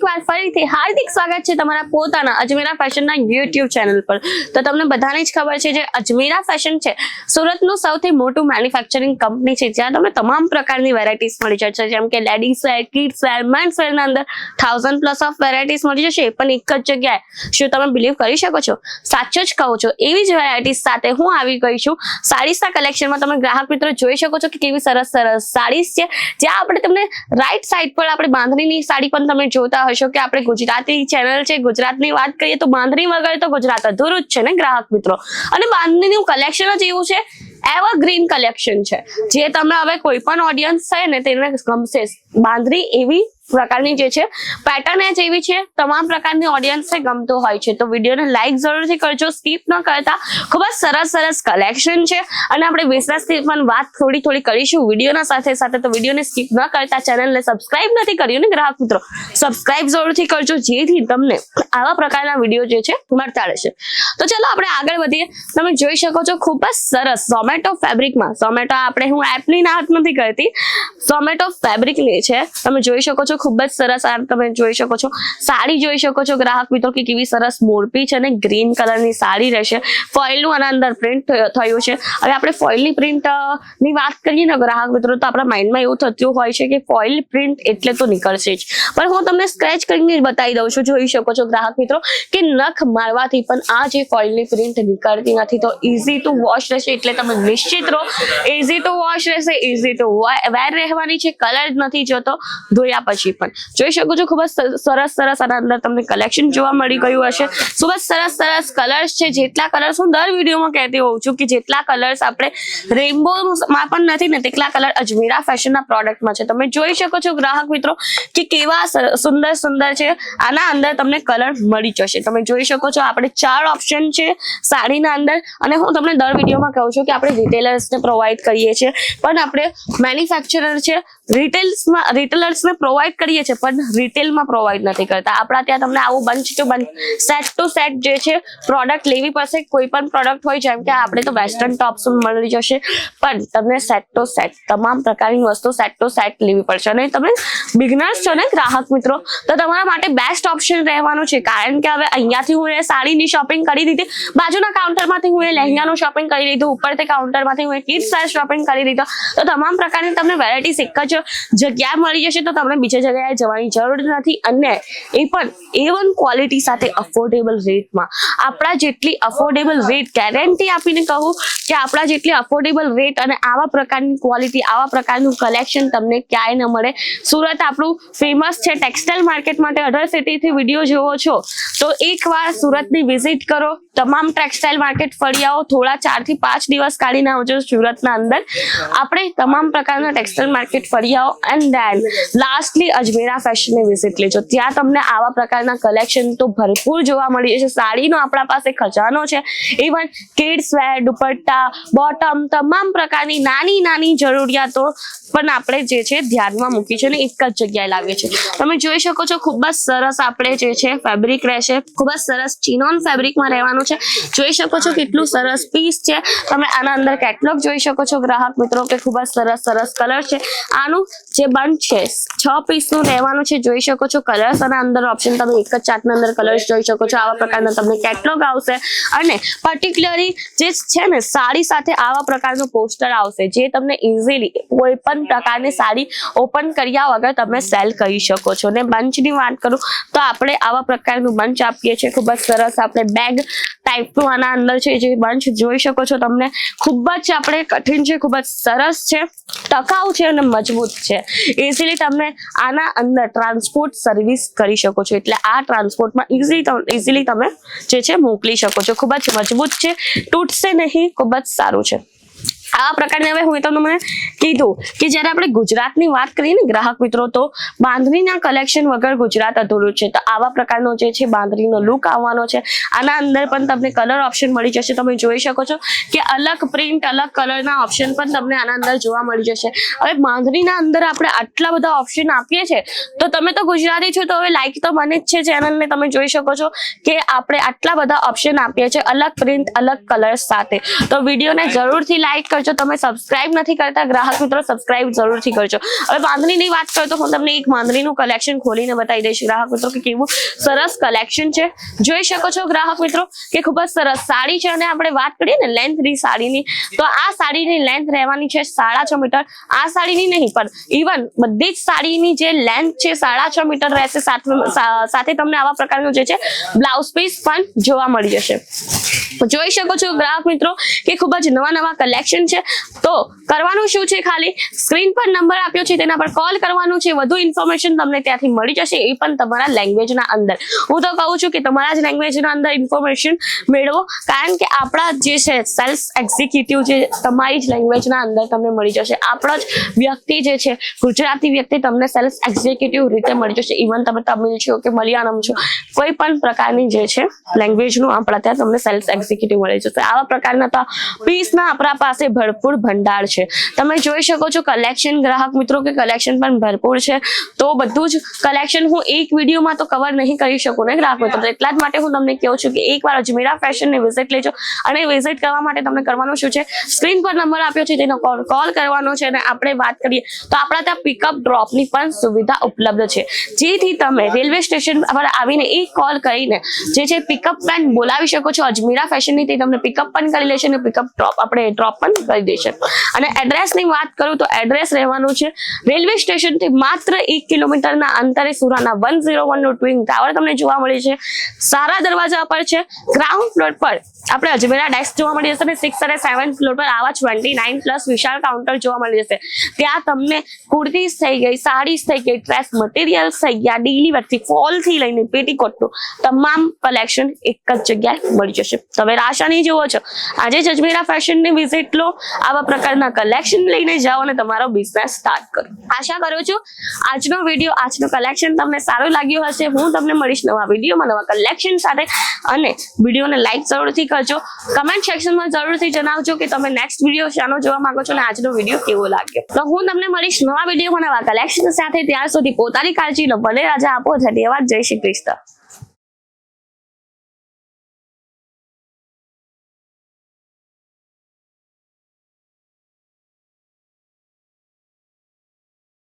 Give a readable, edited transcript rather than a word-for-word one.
એકવાર ફરીથી હાર્દિક સ્વાગત છે તમારા પોતાના અજમેરા ફેશનના YouTube ચેનલ પર। તો તમને બધાને જ ખબર છે જે અજમેરા ફેશન છે સુરતનું સૌથી મોટું મેન્યુફેક્ચરિંગ કંપની છે, જ્યાં તમને તમામ પ્રકારની વેરાયટીઝ મળી જશે, જેમ કે ladies wear, kids wear, men's વેરના અંદર 1000+ ઓફ વેરાયટીઝ મળી જશે, પણ એક જ જગ્યાએ। શું તમે બિલીવ કરી શકો છો? સાચું જ કહું છો, એવી જ વેરાયટીઝ સાથે હું આવી ગઈ છું સાડીઝના કલેક્શનમાં। તમે ગ્રાહક મિત્રો જોઈ શકો છો કે કેવી સરસ સરસ સાડીઝ છે, જ્યાં આપણે તમને રાઈટ સાઈડ પર આપણે બાંધણીની સાડી પણ તમે જોતા હશો કે આપણે ગુજરાતી ચેનલ છે, ગુજરાતની વાત કરીએ તો બાંધણી વગર તો ગુજરાત અધૂરું જ છે ને ગ્રાહક મિત્રો। અને બાંધણીનું કલેક્શન જ એવું છે, એવરગ્રીન કલેક્શન છે, જે તમે હવે કોઈ પણ ઓડિયન્સ છે ને તેને ગમશે। બાંધણી એવી પ્રકારની જે છે પેટર્ન જ એવી છે, તમામ પ્રકારની ઓડિયન્સને ગમતો હોય છે। તો વિડીયોને લાઈક જરૂરથી કરજો, સ્કીપ ન કરતા। ખૂબ જ સરસ સરસ કલેક્શન છે અને આપણે બિઝનેસની પણ વાત થોડી કરીશું વિડીયોના સાથે સાથે। તો વિડીયોને સ્કીપ ન કરતા, ચેનલને સબસ્ક્રાઇબ નથી કર્યું ને ગ્રાહક મિત્રો, સબસ્ક્રાઇબ જરૂરથી કરજો, જેથી તમને આવા પ્રકારના વિડીયો જે છે મળતા રહેશે। તો ચલો આપણે આગળ વધીએ। તમે જોઈ શકો છો ખૂબ જ સરસ ઝોમેટો ફેબ્રિકમાં, ઝોમેટો આપણે હું એપની વાત નથી કરતી, ઝોમેટો ફેબ્રિકની છે, તમે જોઈ શકો છો ખૂબ જ સરસ। આ તમે જોઈ શકો છો સાડી જોઈ શકો છો ગ્રાહક મિત્રો કે કેવી સરસ મોરપી છે અને ગ્રીન કલરની સાડી રહેશે, ફોઇલનું આના અંદર પ્રિન્ટ થયું છે। હવે આપણે ફોઇલની પ્રિન્ટ ની વાત કરીએ ને ગ્રાહક મિત્રો, તો આપણા માઇન્ડમાં એવું થતું હોય છે કે ફોઇલ પ્રિન્ટ એટલે તો નીકળશે જ, પણ હું તમને સ્ક્રેચ કરીને બતાવી દઉં છું। જોઈ શકો છો ગ્રાહક મિત્રો કે નખ મારવાથી પણ આ જે ફોઇલની પ્રિન્ટ નીકળતી નથી, તો ઇઝી ટુ વોશ રહેશે, એટલે તમે નિશ્ચિત રહો, ઇઝી ટુ વોશ રહેશે, ઇઝી ટુ વેર રહેવાની છે, કલર નથી જતો ધોયા પછી પણ। જોઈ શકો છો ખૂબ જ સરસ સરસ આના અંદર તમને કલેક્શન જોવા મળી ગયું હશે। ખૂબ જ સરસ સરસ કલર્સ છે, જેટલા કલર્સ હું દર વિડીયોમાં કહેતી હોઉં છું કે જેટલા કલર્સ આપણે રેઇનબોમાં પણ નથી ને તેટલા કલર અજમેરા ફેશનના પ્રોડક્ટમાં છે। તમે જોઈ શકો છો ગ્રાહક મિત્રો કે કેવા સુંદર સુંદર છે, આના અંદર તમને કલર મળી જશે। તમે જોઈ શકો છો આપણે 4 ઓપ્શન છે સાડીના અંદર, અને હું તમને દર વિડીયોમાં કહું છું કે આપણે રિટેલર્સને પ્રોવાઈડ કરીએ છીએ, પણ આપણે મેન્યુફેક્ચરર છે, રિટેલર્સને પ્રોવાઈડ કરીએ છીએ પણ રિટેલમાં પ્રોવાઈડ નથી કરતા। આપણા ત્યાં તમને આવું બંચ ટુ સેટ જે છે પ્રોડક્ટ લેવી પડશે। કોઈ પણ પ્રોડક્ટ હોય, જેમ કે આપણે તો વેસ્ટર્ન ટોપ્સ મળી જશે, પણ તમને સેટ ટુ સેટ તમામ પ્રકારની વસ્તુ સેટ ટુ સેટ લેવી પડશે। અને તમે બિગનર્સ છો ને ગ્રાહક મિત્રો, તો તમારા માટે બેસ્ટ ઓપ્શન રહેવાનું છે, કારણ કે હવે અહીંયાથી હું એ સાડીની શોપિંગ કરી દીધી, બાજુના કાઉન્ટરમાંથી હું એ લહેંગાનું શોપિંગ કરી લીધું, ઉપરથી કાઉન્ટરમાંથી હું એ કિડ્સ વેર શોપિંગ કરી દીધો, તો તમામ પ્રકારની તમને વેરાયટીઝ એક જ જગ્યાએ મળી જશે, તો તમને બીજી જગ્યાએ જવાની જરૂર નથી, અને એ પણ A1 ક્વોલિટી સાથે અફોર્ડેબલ રેટમાં। આપણા જેટલી અફોર્ડેબલ રેટ ગેરંટી આપીને કહું કે આપણા જેટલી અફોર્ડેબલ રેટ અને આવા પ્રકારની ક્વોલિટી, આવા પ્રકારનું કલેક્શન તમને ક્યાંય ન મળે। સુરત આપણું ફેમસ છે ટેક્સટાઇલ માર્કેટ માટે, અધર સિટીથી વિડીયો જોવો છો તો એકવાર સુરતની વિઝિટ કરો, તમામ ટેક્સટાઇલ માર્કેટ ફરી આવો, થોડા 4 થી 5 દિવસ કાઢીને આવજો સુરતના અંદર, આપણે તમામ પ્રકારના ટેક્સટાઇલ માર્કેટ ફરી આવો, એન્ડ દેન લાસ્ટલી અજમેરા ફેશનને વિઝિટ લેજો, ત્યાં તમને આવા પ્રકારના કલેક્શન તો ભરપૂર જોવા મળી જશે। સાડીનો આપણા પાસે ખજાનો છે, even kids wear, dupatta, bottom, તમામ પ્રકારની નાની નાની જરૂરિયાતો પણ આપણે જે છે ધ્યાનમાં મૂકી છે ને એક જ જગ્યાએ લાવીએ છીએ। તમે જોઈ શકો છો ખૂબ જ સરસ આપણે જે છે ફેબ્રિક રહેશે, ખૂબ જ સરસ ચિનોન ફેબ્રિકમાં રહેવાનું છે। જોઈ શકો છો કેટલું સરસ પીસ છે, તમે આના અંદર કેટલોગ જોઈ શકો છો ગ્રાહક મિત્રો કે ખૂબ જ સરસ સરસ કલર છે। આનું જે બંચ છે 6 પીસનું રહેવાનું છે, જોઈ શકો છો કલર્સ અને અંદર ઓપ્શન તમે એક જ ચાર્ટના અંદર કલર્સ જોઈ શકો છો, આવા પ્રકારના તમને કેટલોગ આવશે, અને પર્ટિક્યુલરલી જે છે ને સાડી સાથે આવા પ્રકારનું પોસ્ટર આવશે, જે તમને ઇઝીલી કોઈ પણ પ્રકારની સાડી ઓપન કર્યા વગર તમે સેલ કરી શકો છો। ને બંચની વાત કરું તો આપણે આવા પ્રકારનું બંચ આપીએ છીએ, ખૂબ જ સરસ આપણે બેગ ટાઈપનું આના અંદર છે, જે બંચ જોઈ શકો છો તમને ખૂબ જ આપણે કઠિન છે, ખૂબ જ સરસ છે, ટકાઉ છે અને મજબૂત છે। ઇઝીલી તમને આના અંદર ટ્રાન્સપોર્ટ સર્વિસ કરી શકો છો, એટલે આ ટ્રાન્સપોર્ટમાં ઇઝીલી તમે જે છે મોકલી શકો છો। ખૂબ જ મજબૂત છે, તૂટશે નહીં, ખૂબ જ સારું છે। આવા પ્રકારની હવે હું તમને કીધું કે જ્યારે આપણે ગુજરાતની વાત કરીએ ને ગ્રાહક મિત્રો, તો બાંધણીના કલેક્શન વગર ગુજરાત અધૂરું છે। તો આવા પ્રકારનો જે છે બાંધણીનો લુક આવવાનો છે, આના અંદર પણ તમને કલર ઓપ્શન મળી જશે। તમે જોઈ શકો છો કે અલગ પ્રિન્ટ, અલગ કલરના ઓપ્શન પણ તમને આના અંદર જોવા મળી જશે। હવે બાંધણીના અંદર આપણે આટલા બધા ઓપ્શન આપીએ છીએ, તો તમે તો ગુજરાતી છો તો હવે લાઈક તો મને જ છે ચેનલને। તમે જોઈ શકો છો કે આપણે આટલા બધા ઓપ્શન આપીએ છીએ, અલગ પ્રિન્ટ, અલગ કલર સાથે। તો વિડીયોને જરૂરથી લાઈક કરજો, જો તમે સબસ્ક્રાઇબ નથી કરતા ગ્રાહક મિત્રો, સબસ્ક્રાઇબ જરૂરથી કરજો. હવે બાંધણીની વાત કરું તો હું તમને એક બાંધણીનું કલેક્શન ખોલીને બતાવી દઈશ ગ્રાહક મિત્રો કે કેવું સરસ કલેક્શન છે. જોઈ શકો છો ગ્રાહક મિત્રો કે ખૂબ જ સરસ સાડી છે. અને આપણે વાત કરીએ ને લેન્થની સાડીની, તો આ સાડીની લેન્થ રહેવાની છે 6.5 મીટર. આ સાડીની નહીં પણ ઇવન બધી જ સાડીની જે લેન્થ છે 6.5 મીટર રહેશે. સાથે તમને આવા પ્રકારનું જે છે બ્લાઉઝ પીસ પણ જોવા મળી જશે. જોઈ શકો છો ગ્રાહક મિત્રો કે ખૂબ જ નવા કલેક્શન છે. તો કરવાનું શું છે, ખાલી સ્ક્રીન પર નંબર આપ્યો છે તેના પર કોલ કરવાનું છે. વધુ ઇન્ફોર્મેશન તમને ત્યાંથી મળી જશે, એ પણ તમારા લેંગ્વેજના અંદર. હું તો કહું છું કે તમારા જ લેંગ્વેજના અંદર ઇન્ફોર્મેશન મેળવો, કારણ કે આપણા જે છે સેલ્સ એક્ઝિક્યુટિવ જે તમારી જ લેંગ્વેજના અંદર તમને મળી જશે. આપણો જ વ્યક્તિ જે છે ગુજરાતી વ્યક્તિ તમને સેલ્સ એક્ઝિક્યુટિવ રીતે મળી જશે. ઇવન તમે તમિલ છો કે મલયાલમ છો, કોઈ પણ પ્રકારની જે છે લેંગ્વેજનું આપણા ત્યાં તમને સેલ્સ એક્ઝિક્યુટિવ મળી જશે. આવા પ્રકારના તો પીસના આપણા પાસે ભરપૂર ભંડાર છે. તમે જોઈ શકો છો કલેક્શન ગ્રાહક મિત્રો કે કલેક્શન પણ ભરપૂર છે. તો બધું જ કલેક્શન હું એક વિડીયોમાં તો કવર નહીં કરી શકું ને ગ્રાહક મિત્રો. એટલા જ માટે હું તમને કહું છું કે એકવાર અજમેરા ફેશનની વિઝિટ લેજો. અને વિઝિટ કરવા માટે તમને કરવાનું શું છે, સ્ક્રીન પર નંબર આપ્યો છે તેનો કોલ કરવાનો છે. અને આપણે વાત કરીએ તો આપણા ત્યાં પિકઅપ ડ્રોપની પણ સુવિધા ઉપલબ્ધ છે, જેથી તમે રેલવે સ્ટેશન પર આવીને એક કોલ કરીને જે છે પિકઅપ પેન બોલાવી શકો છો અજમેરા ફેશનની. તે તમને પિકઅપ પણ કરી લેશે અને પિકઅપ ડ્રોપ આપણે ડ્રોપ પણ કરી દેશે. અને એડ્રેસની વાત કરું તો એડ્રેસ રહેવાનું છે રેલવે સ્ટેશનથી માત્ર 1 કિલોમીટરના અંતરે સુરાના 101 નું ટ્વિન ટાવર તમને જોવા મળે છે. સારા દરવાજા પર છે. ગ્રાઉન્ડ ફ્લોર પર આપણે અજમેરા ડેસ્ક જોવા મળી જશે. અને 6 અને 7 ફ્લોર પર આવા 29+ વિશાળ કાઉન્ટર જોવા મળી જશે. ત્યાં તમને કુર્તીઝ થઈ ગઈ, સાડીઝ થઈ ગઈ, ડ્રેસ મટીરિયલ્સ થઈ ગયા, ડેલી વેરથી ફોલથી લઈને પેટીકોટનું તમામ કલેક્શન એક જ જગ્યાએ મળી જશે. તમે આશા નહીં જુઓ છો, આજે જ અજમેરા ફેશનની વિઝિટ લો, આવા પ્રકારના કલેક્શન લઈને જાઓ અને તમારો બિઝનેસ સ્ટાર્ટ કરો. આશા કરું છું આજનો વિડીયો, આજનું કલેક્શન તમને સારું લાગ્યું હશે. હું તમને મળીશ નવા વિડીયોમાં નવા કલેક્શન સાથે. અને વિડીયોને લાઈક જરૂરથી કરજો. કમેન્ટ સેક્શનમાં જરૂરથી જણાવજો કે તમે નેક્સ્ટ વિડીયો શાનો જોવા માંગો છો અને આજનો વિડીયો કેવો લાગ્યો. તો હું તમને મળીશ નવા વિડીયોમાં નવા કલેક્શન સાથે. ત્યાર સુધી પોતાની કાળજી લો. ભલે રાજા આપો. ધન્યવાદ. જય શ્રી કૃષ્ણ.